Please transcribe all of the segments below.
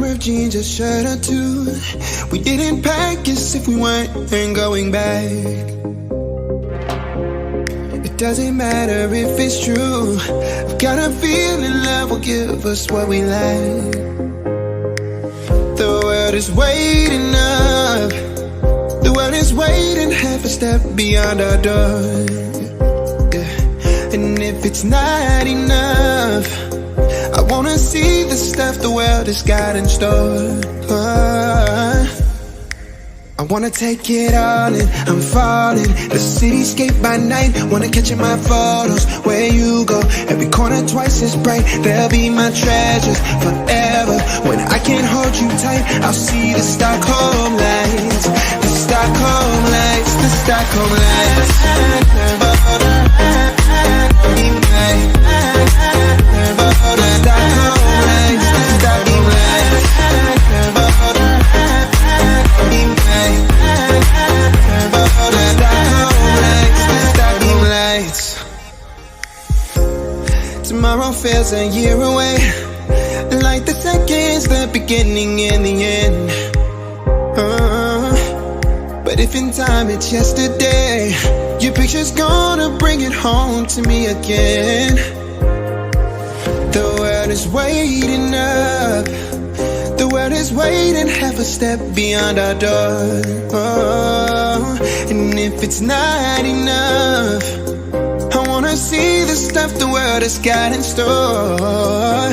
pair of jeans, a shirt or two. We didn't pack as if we weren't going back. It doesn't matter if it's true. I've got a feeling love will give us what we like. The world is waiting up. The world is waiting half a step beyond our door. Yeah. And if it's not enough, I wanna see the stuff the world has got in store. I wanna take it all in, I'm falling. The cityscape by night, wanna catch in my photos. Where you go, every corner twice as bright. They'll be my treasures forever. When I can't hold you tight, I'll see the Stockholm lights. The Stockholm lights, the Stockholm lights. Tomorrow feels a year away, like the seconds, the beginning and the end. But if in time it's yesterday, your picture's gonna bring it home to me again. The world is waiting up. The world is waiting half a step beyond our door. And if it's not enough, I wanna see the stuff the world has got in store.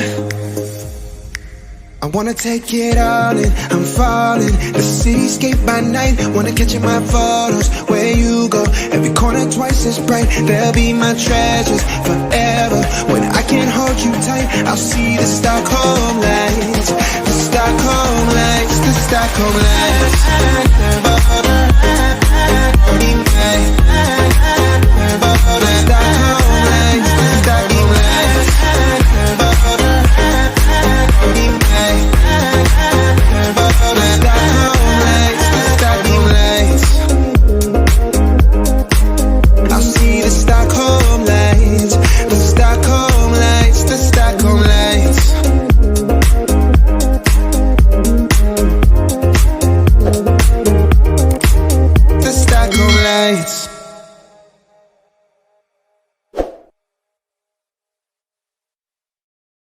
I wanna take it all in, I'm falling. The cityscape by night, wanna catch in my photos. Where you go, every corner twice as bright. They'll be my treasures forever. When I can't hold you tight, I'll see the Stockholm lights. The Stockholm lights, the Stockholm lights.